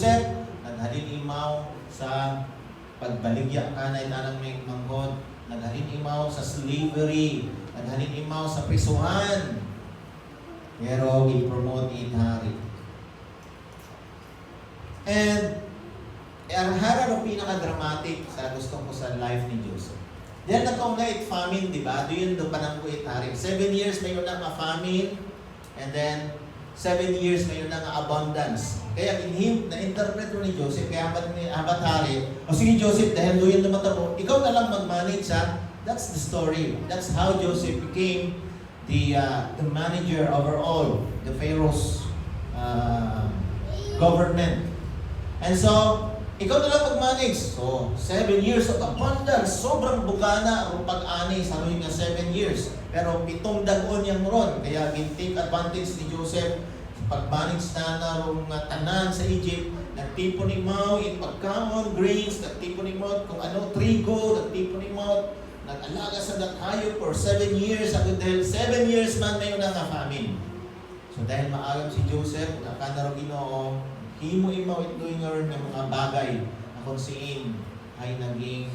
Joseph, naghalin imaw sa pagbaligya ka na itanang may manghod, naghalin imaw sa slavery, naghalin imaw sa prisuhan. Pero i-promote in hari. And ang hara pinaka-dramatic sa gusto ko sa life ni Joseph. Diyan na itong night famine, di ba? Doon yung panang ko itarik. 7 years may na famine, and then 7 years may na abundance. Kaya na-interpret mo ni Joseph, kaya habat hari, o sige Joseph, dahil doon naman mo, ikaw na lang mag-manage ha. That's the story. That's how Joseph became the manager over all the Pharaoh's government. And so, ikaw na lang mag-manage. So, 7 years of abundance, sobrang bukana ang pag-ani sa nga 7 years. Pero 7 dagon yung ron. Kaya take advantage ni Joseph sa pag-manage na mga tanan sa Egypt. Nagtipon ni Mao, pagkamon, grains, nagtipon ni Mao kung ano, trigo, nagtipon ni Mao, nag-alaga sa datayo for 7 years. Dahil 7 years man na yun ang famine. So dahil maagam si Joseph, nakadaro Ginoo, himo imaw ito'y nga rin ng mga bagay na kung siin ay naging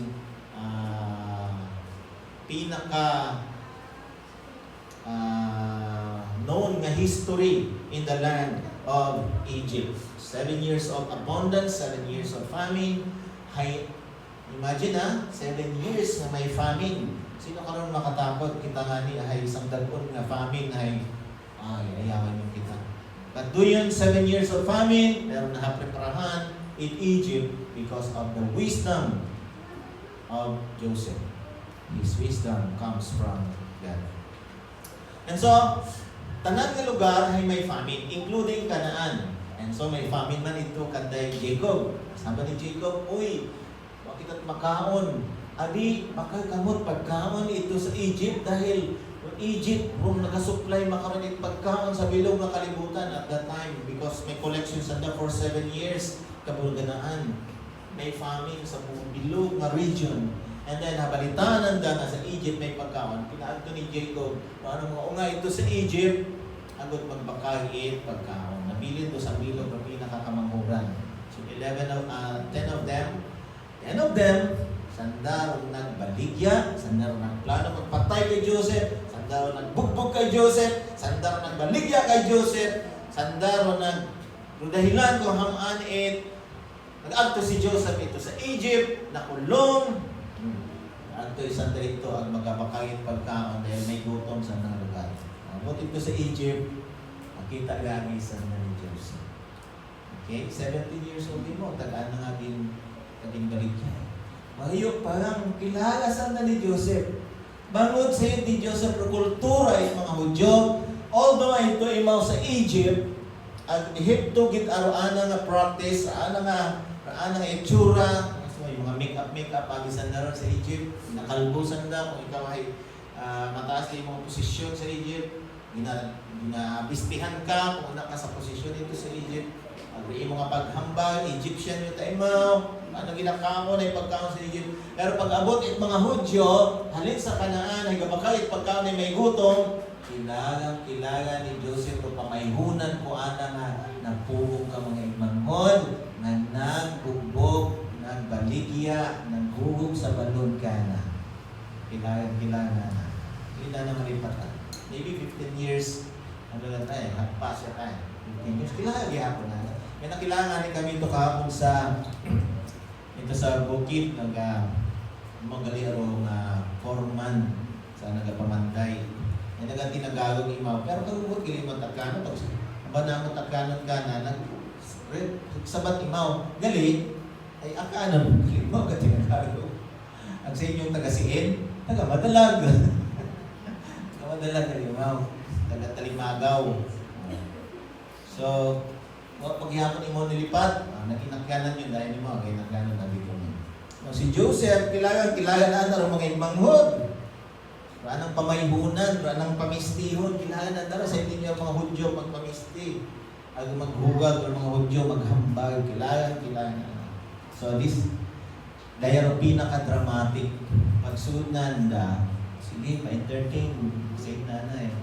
pinaka known nga history in the land of Egypt. 7 years of abundance, 7 years of famine. Imagine 7 years na may famine. Sino karon makatakot? Kita nga ni ay isang dagon nga famine ay ayawan yung kita. But doon 7 years of famine, meron na preparahan in Egypt because of the wisdom of Joseph. His wisdom comes from God. And so, tanan nga lugar ay may famine, including Canaan. And so may famine man ito kanday Jacob. Sabi ni Jacob, uy, bakit at makaon? Abi, makakamot pagkaon ito sa Egypt dahil Egypt, kung nakasupply makaroon pagkaon sa bilog na kalibutan at that time because may collections na for 7 years kabulganaan. May famine sa buong bilog na region. And then, habalitaan na sa Egypt may pagkaon. Pinaagto ni Jacob, paano mga unga ito sa Egypt, agad magbakahit pagkaon. Nabilin to sa bilog na pinakakamanghuran. So, 10 of them, sandarong nagbaligya, sandarong nagplano magpatay kay Joseph, sandarong nagbugbog kay Joseph, sandarong nagbaligya kay Joseph, sandarong dahilan kung hamaan nag-agto si Joseph ito sa Egypt, nakulong, nag-agto isang ito ang magkapakayit pagkaon dahil may gutom sa mga lugar. Buti ito sa Egypt, nakita lagi sa ni Joseph. Okay, 17 years old din mo, tagaan na nga din baligya. Mayo parang kilala sa ni Joseph. Bangod sa ni Joseph ang kultura ng mga Hudyo. Although ito imaw sa Egypt, ang Egypto git araw-ana nga practice, ana nga itsura, yung mga make-up pagisan na ron sa Egypt, nakalbusan daw kung ikaw ay mataas na yung mga posisyon sa Egypt, ginabistihan ka kung una ka sa posisyon dito sa Egypt. Ang mga paghambal, Egyptian yung taimaw, ano ginakaon ay pagkaon sa Egypt. Pero pag abot it mga Hudyo, halin sa Kanaan, ay gabakay pagkaon ay may gutom, kilala ni Joseph o pamayhunan ko ana nga nagpugong ka mga imanghod, nga nagbugbog, nagbaligya, naghugog sa balon ka na. Kilala na. Hindi na malipatan. Maybe 15 years, ano lang tayo, hagpas siya tayo. 15 years, kilala gihapon na. May nakilangan ni kami ito kahapon sa bukid, magaliro nga foreman sa nagapamantay. Ay nagatinagalo ng imaw. Pero kung gilimot at kanon, tapos abanamot at kanon ka na, sabat imaw. Gali, ay akanon, gilimot at tinagalo. Ang sa inyong taga-siin, taga-madalag. Taga-madalag na imaw. Taga-talimagaw. So, paghihapon mo nilipat, nakinagkanan yun dahil mo, kinagkanan na dito mo. Si Joseph, kilala na mga imanghod. Anong pamayhunan, anong pamistihon, kilala na sa hindi niya mga Hudyo magpamisti. Ay maghugag o mga Hudyo maghambal, kilala na. So this, dahil pinaka-dramatic, pagsunan na, sige, pa-entertain, save na eh.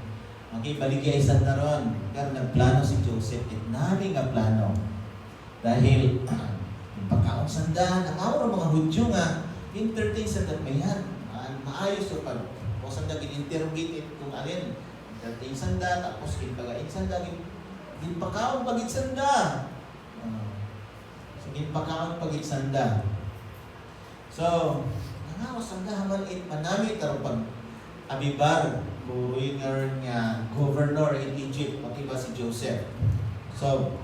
Okay, baligya isang naron. Pero nagplano si Joseph, nari nga plano. Dahil yung pagkaon sanda, nangaw ng mga Hudyo nga, entertain sanda mayan. Maayos yung pag o sanda gin-interrogate kung alin. Entertain sanda, tapos ginpagain sanda, ginpakaon pagit sanda. Ginpakaon pagit sanda. So, nangaw sanda haman it manami tarong pag abibar, buhay nga governor in Egypt, pati ba si Joseph. So,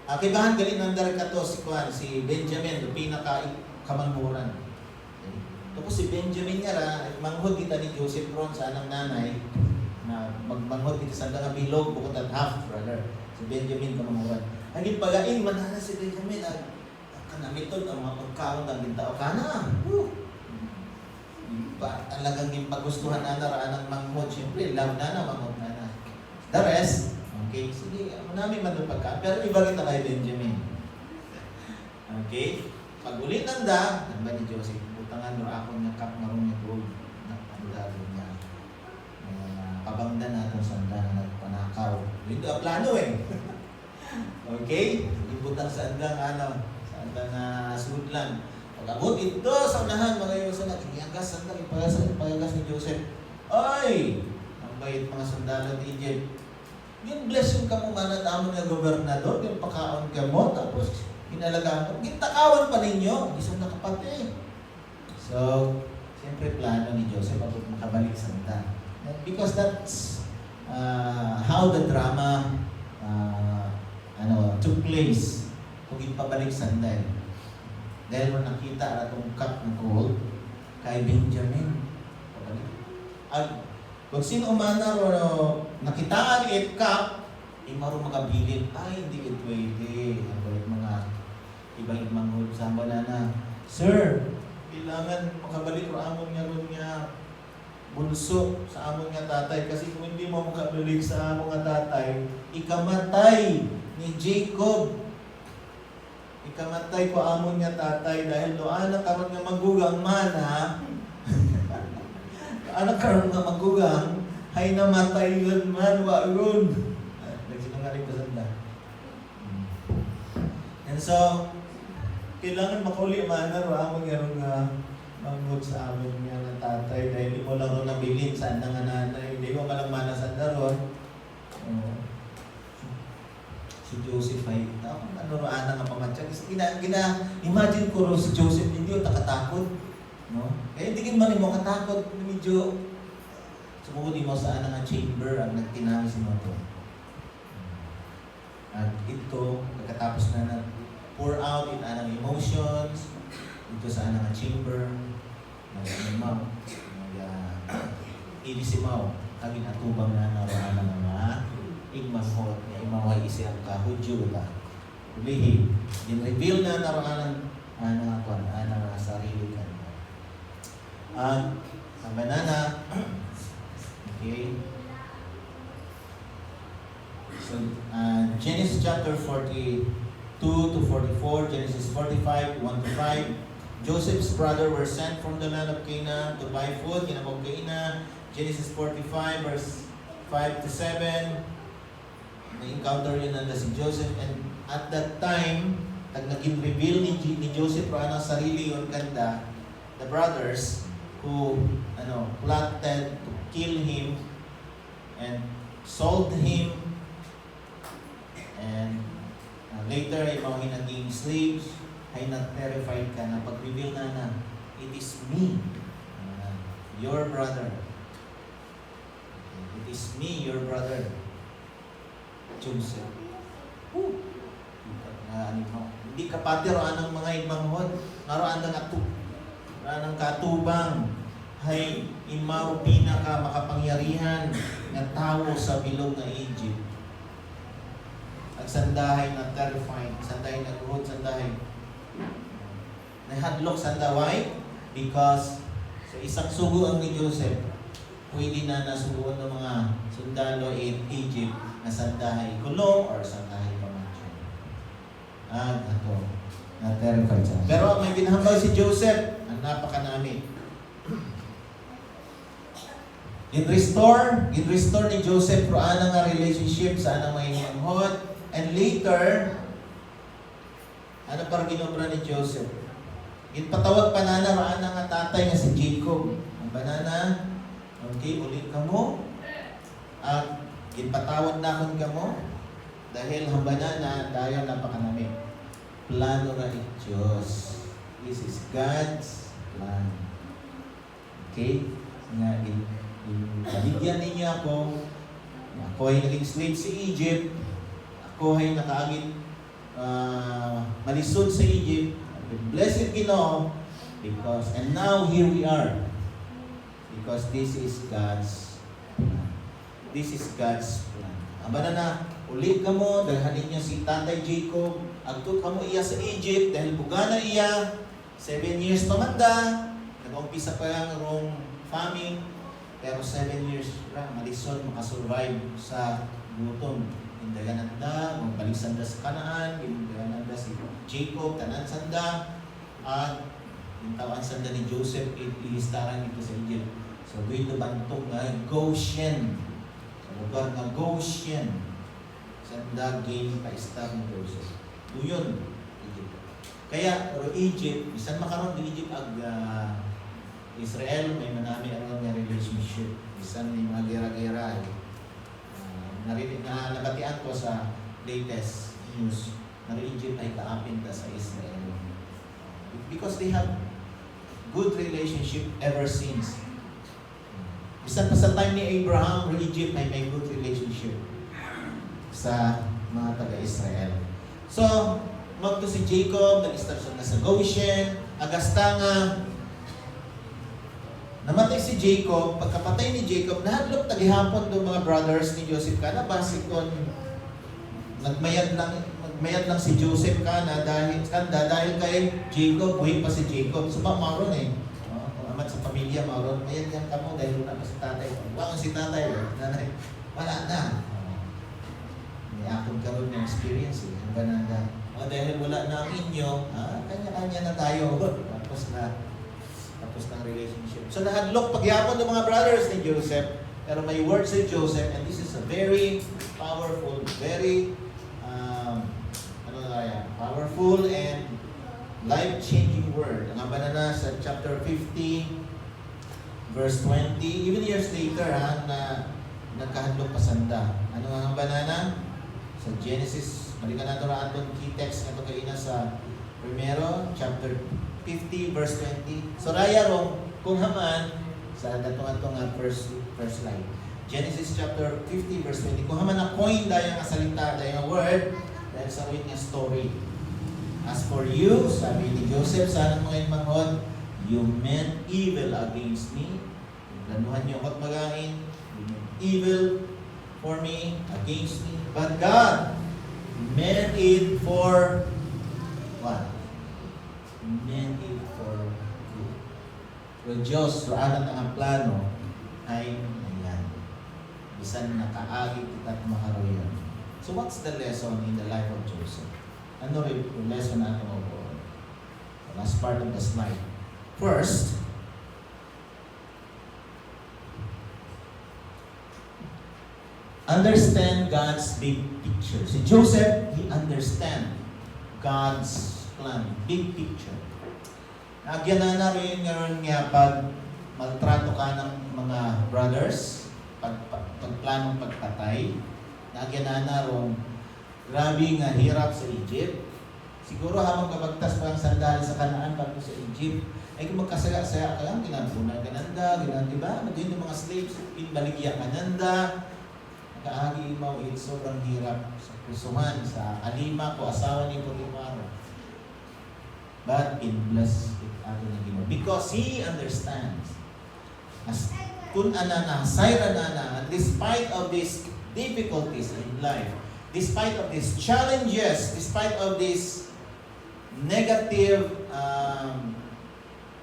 akibahan gali nandar kato si Benjamin, yung pinaka-kamanguran. Tapos si Benjamin nga ra, manghod kita ni Joseph ron sa anang nanay, na magmanghod kita sa nga bilog, bukod at half brother. Si Benjamin kamanguran. Ang pagain, manana si Benjamin, kanamitod ang mga pagkaon ng bintao kana. Talagang yung pagustuhan na anang manghod, siyempre, love na manghod na. The rest, okay, sige, namin man doon pagka. Pero iba kita kay Benjamin. Okay? Pag ulit nanda, namba ni Joseph, butangan mo ako ng kap marong yung gold na andalo niya. Pabangda na itong sanda na nagpanakaw. Ito ang plano eh. Okay? Ibutang sa andang sa andang sudlan. Pag-abot ito sa unahan, mga yung sana, kiniyagas, sanda, ipayagas ni Joseph. Ay! Ang bayit mga sandalo ni Egypt. Yung bless yung kamumanat amon nga gobernador, yung pakaon ka mo, tapos inalagaan mo. Gintakawan pa ninyo, isang nakapati. So, siyempre plano ni Joseph abot makabalik sa sanda. Because that's how the drama took place kung ipabalik sa sanda. Dahil mo nakita atong cup ng gold kay Benjamin. At kung sino umana nakitaan it cup, maro makabilin, ay hindi it pwede. Mga ibang manghod sa banana. Sir, kailangan makabalik ro amon nga ron nga bunso sa amon nga tatay. Kasi kung hindi mo makabalik sa amon nga tatay, ikamatay ni Jacob. Ikamatay ko amon nga tatay dahil doon na karon nga magugang mana. Anak karon nga magugang hay namatay yun man waron. Nagsinungaling ko sanda. And so kailangan makauli mana ro amon nga mangod sa amon nga tatay dahil di mo lang ro nabilin sa nga nanay. Hindi mo malang mana sanda ron. Si Joseph ay, ano nga pamatsyag. Imagine ko rin si Joseph, hindi yung nakatakot. No? Kaya hindi man mo katakot, medyo sumugod mo sa nga chamber ang nagtinami si Noto. At ito, pagkatapos na pour out in anang emotions, ito sa nga chamber, nag-imaw, nag-ilisimaw, kaging atubang na naraan ng mga igmahot niya imaway isi ang kahudyo ba ulihi din-reveal na naroon ang sarili ka ang banana okay so Genesis chapter 42 to 44 Genesis 45 1 to 5 Joseph's brother were sent from the land of Canaan to buy food kinabog Canaan Genesis 45 verse 5 to 7 na-encounter yun nanda si Joseph and at that time naging reveal ni Joseph ang sarili yun kanda the brothers who plotted to kill him and sold him and later ay mga naging slaves ay na-terrified ka na pag-reveal na it is me your brother it is me your brother Joseph. Hindi kapati roan ng mga imanghod. Naroan ng katubang. Hay imaw pinaka makapangyarihan ng tao sa bilog na Egypt. Ang sandahay na terrifying. Sandahay na luhod. Sandahay. Nahadlok sandaway because sa isang suguan ni Joseph, pwede na nasuguan ng mga sundalo in Egypt na sandahay kulong or sandahay pamansyon. Ito. Na-terrified siya. Pero may binahambal si Joseph. Ang napakanami. In-restore ni Joseph roan ang relationship sa anang mga imanghod. And later, Ano para ginobra ni Joseph? Ginpatawag pa na raan nga tatay nga si Jacob. Ang banana, okay, ulit ka mo. At ginpatawag na ka mo. Dahil ang banana, dahil napakanami. Plano na ni Diyos. This is God's plan. Okay? Nga, paligyan ninyo ako. Ako ay naging slave sa Egypt. Ako ay nakaagit malisod sa Egypt. Blessed Ginoo, because, and now here we are. Because this is God's plan. This is God's plan. Aba na, ulit ka mo, dalhanin niya si Tatay Jacob, agtut ka mo iya sa Egypt, dahil bugana iya, 7 years pamanda, nag-umpisa pa lang rong famine, pero 7 years lang, malisod, makasurvive sa gutom. Hindagananda, magbalisan da sa Kanaan, hindagananda si Jacob, tanan sanda, at hintawan sanda ni Joseph, ilistaran ito sa Egypt. So, dito bantog nga, Goshen. Sa lugar nga Goshen. Sanda, game, pa-star ni Joseph. Doon, Egypt. Kaya, pero Egypt, bisan makaroon di Egypt ag Israel, may manami aron nga relationship. Bisan may mga gera-gera. Narinig na nabatian ko sa latest news na Egypt ay kaapin ka sa Israel. Because they have good relationship ever since. Bisan pa sa time ni Abraham, Egypt ay may good relationship sa mga taga-Israel. So, magto si Jacob, nag-start siya na sa Goshen, agastanga, namatay si Jacob. Pagkapatay ni Jacob, nahadlok tagihapon do mga brothers ni Joseph kana basi kon nagmayad lang si Joseph kana dahil kay Jacob, buhay pa si Jacob. So maron amat sa pamilya maron, mayad yan kamo dahil wala pa si tatay. Wala si tatay, nanay. Wala na. May akong karon ng experience ang bananda. Dahil wala na ang inyo, kanya-kanya na tayo. Tapos ng relationship. So nahadlok pagyapon ng mga brothers ni Joseph, pero may word si Joseph, and this is a very powerful, very powerful and life-changing word. Ang banana sa chapter 50, verse 20, even years later na nagkahadlok pasanda. Ano ang banana? Sa Genesis, balikan natin aton key text na ito kaina sa primero, chapter 50 verse 20. So raya rong kung haman sa datong first slide. Genesis chapter 50 verse 20. Kung haman na coin dayon nga salita, dayon nga word, dahil sa word nga story. As for you, sabi ni Joseph sa anong mga manghod, you meant evil against me. Lanuhan niyo ako't magain. You meant evil for me, against me. But God meant it for what? Meant it for good. Well, Diyos, raanan ang plano ay ayan. Bisan nakaagi kita't makaroyan. So what's the lesson in the life of Joseph? Ano rin yung lesson natin overall? The last part of the slide. First, understand God's big picture. Si Joseph, he understand God's plan, big picture. Nagyan na rin nga pag maltrato ka ng mga brothers, pagplanong pagpatay, nagyan na rin grabe nga hirap sa Egypt. Siguro habang kabagtas pa ang sandali sa Kanaan bago sa Egypt, ay kung magkasaya-saya ka lang, ginanpunan ka nanda, diba? Magiging yung mga slaves, pinbaligya ka nanda, kaagi mo, sobrang hirap sa pusuhan, sa alima ko, asawa ni Potifar. But it bless it ato na Ginoo. Because He understands. As kung anana, sayra nana, despite of these difficulties in life, despite of these challenges, despite of these negative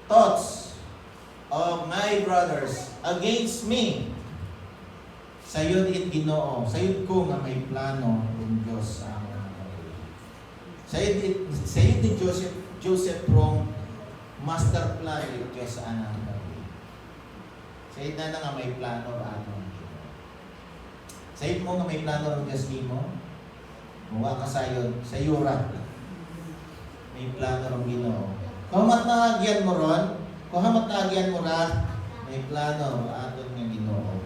thoughts of my brothers against me, sayod it Ginoo, sayod ko nga may plano ng Diyos sa amon. Sayod ni Joseph from master plan ng Diyos sa anang gawin. Sayod na nga may plano ba ano? Sayod mo nga may plano ng Diyos mo, muwa ka sayod, sayura. may plano ron Ginoo. Kuhamat na agyan mo ron, kuhamat na agyan mo ra, may plano aton nga Ginoo.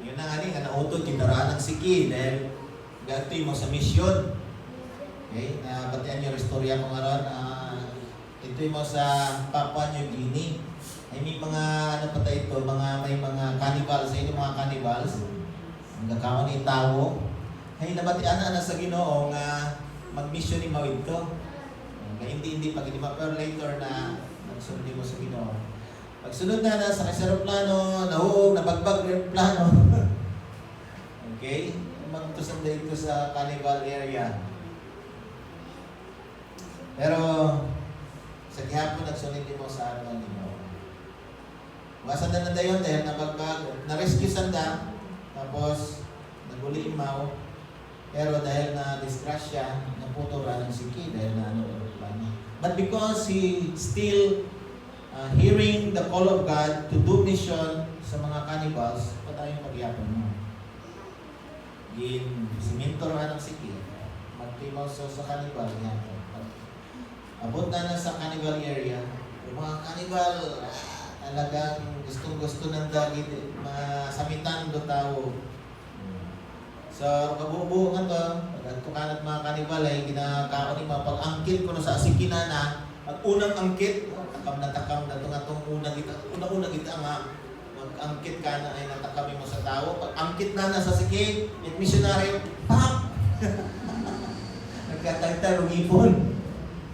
Yun na nga nga nautod kinaraan ng siki dahil gatoy mo sa misyon. Okay, nabatian yung istorya ko nga ron. Ito'y mo sa Papua New Guinea. Ay may mga ano pa tayo ito, may mga cannibals, sa inyo mga cannibals. Ang gakaon ni tao. Ay nabatian na sa Ginoo nga mag-mission ni Mao ito. Hindi pag hindi pero later na nagsunod mo sa Ginoo. Pagsunod na sa aeroplano, nahug, nabagbag yung plano. Okay? Magtusan dito sa cannibal area. Pero sa gihapon nagsunod mo sa ano nimo. Wasan na dayon dahil nabagbag, na-rescue sanda, tapos naguli imaw. Pero dahil na disgrasya, naputura ng siki dahil na ano plano. But because he still hearing the call of God to do mission sa mga cannibals, patayong pagyapon mo. Siminto ra ng siki, magtimaw sa cannibal niya. Abot na sa cannibal area. Yung mga cannibal, talagang gustong-gusto ng dagit, masamitan do tao. So, kabubuo nga to, pagkatukanat mga cannibal ay ginakaon ni mga pag-angkit ko sa asikinana, ang unang angkit, takam na itong unang kita nga, mag-angkit ka na ay natakami mo sa tao. Pag-angkit na sa sikit, yung missionary, pam! Nagkatagtag ng ipon.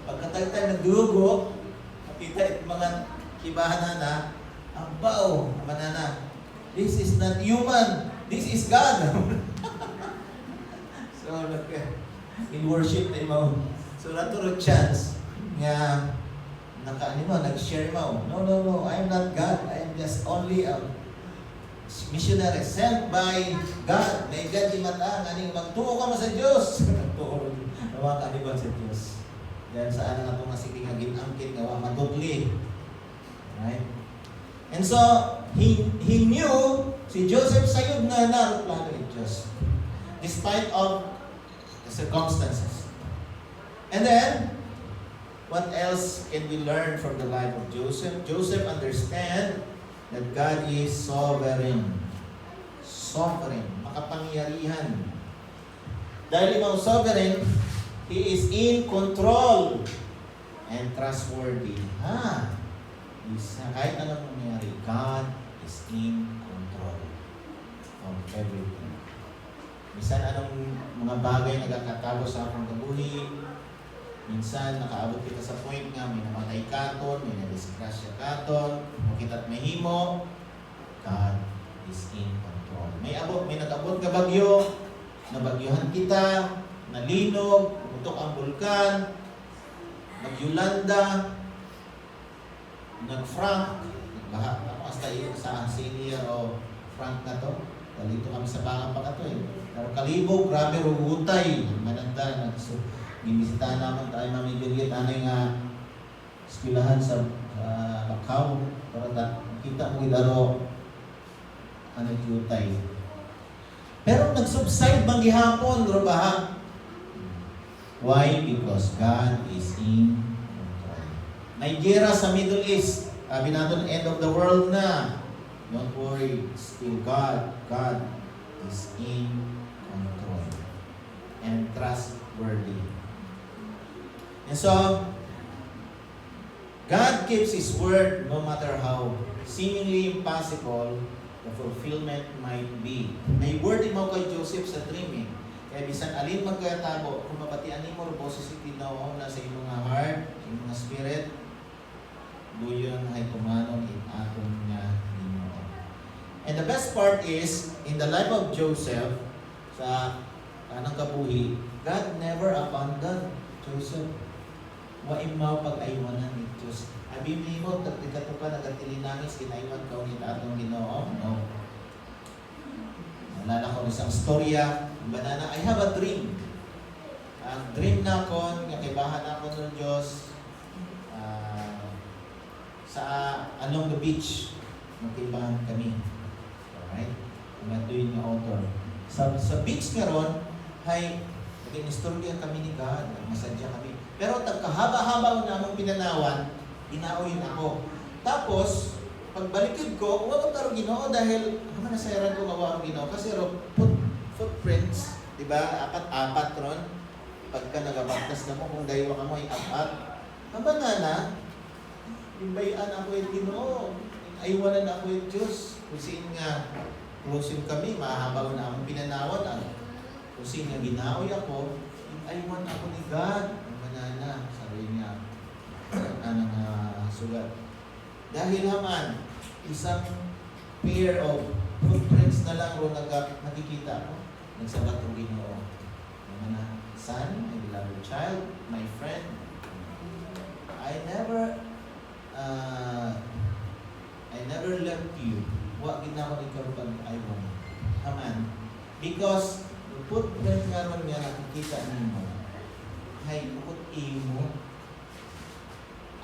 Pagkatagtag nagdugo, kapita mga kibahan na, abaw, manana, this is not human, this is God. So, in worship na mo. So, naturo chance nga nag-share mo. No, I am not God. I am just only a missionary sent by God. May God di mata, nganing magtuo ka mo sa Diyos. Nagtuo mga kanibal sa Diyos. Yan saan nga itong nasiking nga ginangkit nga matutli. Right? And so, he knew si Joseph sayod nga plano ni Diyos. Despite of the circumstances. And then, what else can we learn from the life of Joseph? Joseph understand that God is sovereign. Sovereign. Makapangyarihan. Dahil yung sovereign, He is in control and trustworthy. Kahit anong nangyari, God is in control of everything. Minsan anong mga bagay nagkakatabo sa akong kabuhi, minsan nakaabot kita sa point nga may namatay katon, may nadisgrasya katon, makita't mahimo, God is in control. May nag-abot ka bagyo, nabagyuhan kita, nalinog, pumutok ang bulkan, nagyulanda, nag-frank, nagbaha, basta sa senior o frank na to, dito kami sa bangang pa ka to eh. Pero kalibog, grabe, rugutay, mananda, binisitahan naman tayo Mami Juliet, nga eskwelahan sa Macau, para kita mo ilaro, yutay. Pero nag-subside bang gihapon, robaha? Why? Because God is in control. Nigeria sa Middle East, sabi natin, end of the world na. Don't worry, still God is in control and trustworthy. And so, God keeps His word no matter how seemingly impossible the fulfillment might be. May word mo kay Joseph sa dream eh. Kaya bisan alin magkatabo, kung mapatian mo ro boses iti na sa imong heart, sa imong spirit, duyon ay tumanon in aton nga Ginoo. And the best part is, in the life of Joseph, sa kanang kabuhi, God never abandoned Joseph. Wa imaw pag-aywanan ni Diyos. Abi mo, tagdikato pa nagatilinangis, kinaiwan ka ulit atong Ginoo. No. Nalala ko isang storya, banana, I have a dream. Ang dream na ko, nakibahan ako ng Diyos sa along the beach. Magkibahan kami. Alright? Matuin yung author. Sa beach nga ron, ay Nag-instorya kami ni God, masadya kami. Pero tagkahaba-haba na mong pinanawan, inaoyin ako. Tapos, pagbalikid ko, wala ko taro Ginoo dahil nasairan ko gawa ang Ginoo. Kasi footprints, di ba? Apat-apat ron. Pagka nagabaktas na mo, kung daywa ka mo ay apat. Ang banana, imbayan ako yung Ginoo. Aywanan ako yung Diyos. Kusin nga, closing kami, mahabaw na akong pinanawan. Kusin nga ginaoy ako, aywan ako ni God. Ang banana, sabi niya, anong sulat. Dahil haman, isang pair of footprints na lang ro nakikita ko. Nagsabat ang Ginoo. Ano, son, my beloved child, my friend, I never left you. Wa ginawa ikaw pag aywan. Haman. Because the footprint nga ron nga nakikita nimo. Hay, bukod imo.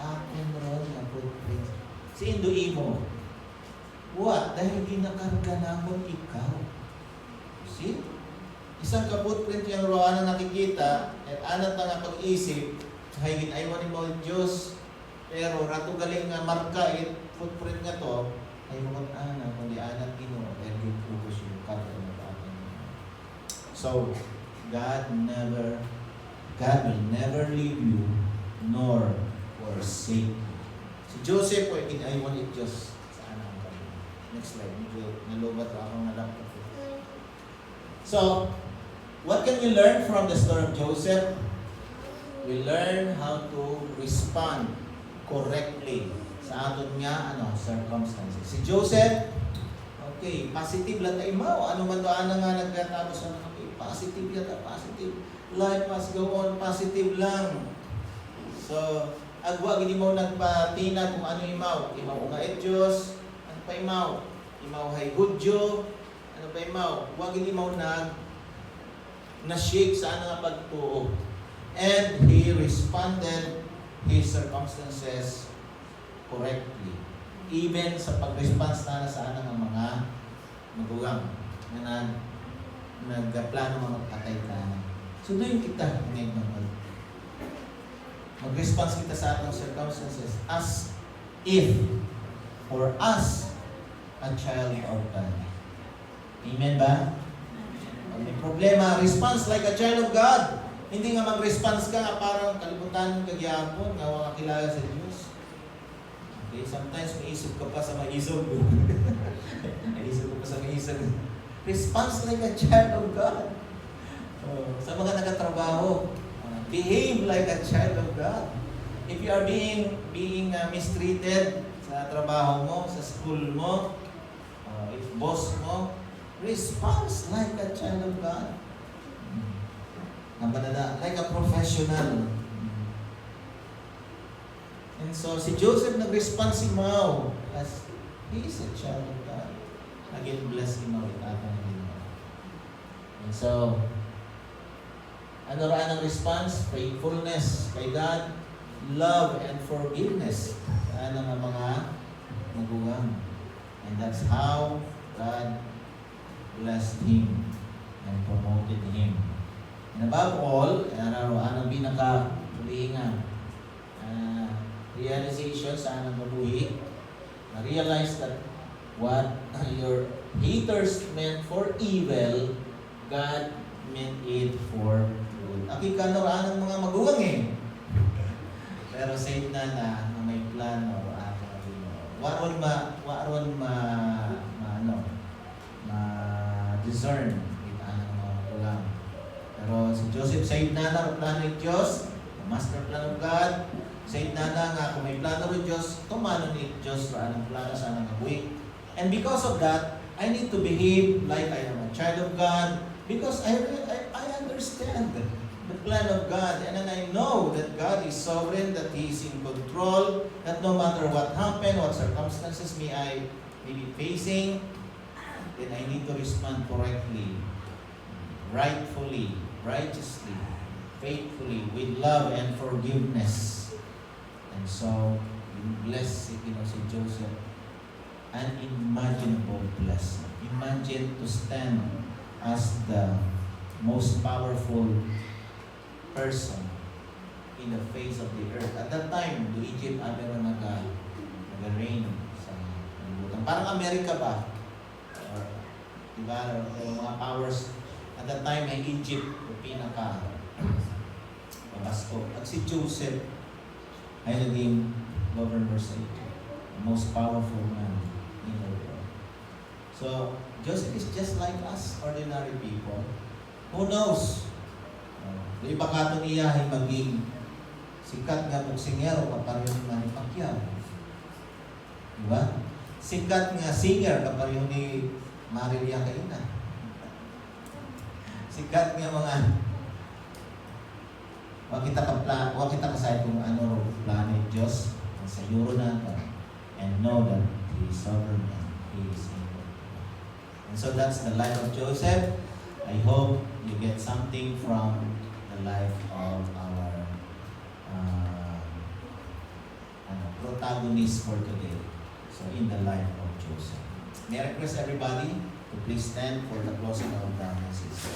Akin ron nga footprint. Si Indo imo. What? Dahil ginakarga namon ikaw. See? Isang ka-footprint yung roan na nakikita at anat na nga pag-isip hay ginaywan mo ang Diyos pero rato galing nga marka footprint nga to ay mga anak kundi anak Ginoo and yung focus yung kata na atin. So God will never leave you nor forsake you. Si Joseph ay ginaywan ni Diyos sa anak kami. Next slide. Medyo nalubat ako ng laptop. So, what can we learn from the story of Joseph? We learn how to respond correctly sa aton nga circumstances. Si Joseph, okay, positive lang tayo mo. Ano man doon nga nagkatapos sa mga positive yata, positive. Life must go on, positive lang. So, agwa gini mo nagpatina kung ano imaw. Imaw nga Diyos, ano pa imaw? Imaw hay Hudyo, ano pa imaw? Huwag gini mo na-shake sa ano nga pagtuo. And he responded his circumstances correctly. Even sa pag-response na sa ano ng mga magugang na nagplano mga magpatay ka. So doon kita ngayon mag-response kita sa atong circumstances as if or as a child of God. Amen ba? Pag may problema, response like a child of God. Hindi nga mag-response ka parang kalimutan kagyapon nga wala kilala sa Diyos. Okay, sometimes may isip ka pa sa maisog. May isip ka pa sa maisog. Response like a child of God. Sa mga nagatrabaho, behave like a child of God. If you are being mistreated sa trabaho mo, sa school mo, if boss mo, response like a child of God. Like a professional. And so, si Joseph nag-respond si Mao as he is a child of God. Again, bless him with atang Ginoo. And so, ano raan ang response? Faithfulness kay God, love and forgiveness sa ng mga magugang. And that's how God blessed him and promoted him. And above all, ano pinaka-hulihingan? Realization sa anong mabuhi. Na-realize that what your haters meant for evil, God meant it for good. Akika raan ng mga magulang Pero safe na may plano waron discern kita ng mga magulang. Pero si Joseph safe na plano ng Diyos, master plan of God. Safe na nga kung may plano ng Diyos, tumano ni Diyos raan ang plano sa anong gawi. And because of that, I need to behave like I am a child of God because I understand the plan of God and then I know that God is sovereign, that He is in control, that no matter what happen, what circumstances may be facing, then I need to respond correctly, rightfully, righteously, faithfully, with love and forgiveness. And so, bless si Joseph, an unimaginable blessing. Imagine to stand as the most powerful person in the face of the earth. At that time, the Egypt pero nag-reign sa libutan. Parang Amerika ba? Or, diba? Yung mga powers. At that time, ay Egypt, yung pinaka mabasko. At si Joseph ay naging governor sa Egypt. The most powerful man in the world. So, Joseph is just like us, ordinary people. Who knows? Yung iba kato niya ay maging sikat nga boksingero kapareho ni Manny Pacquiao. Diba? Sikat nga singer kapareho ni Marilia Caina. Sikat nga mga wag kita kasay kung ano planet Diyos sa Euro na and know that He is sovereign and He is able. And so that's the life of Joseph. I hope you get something from the life of our protagonist for today. So in the life of Joseph. May I request everybody to please stand for the closing of the message.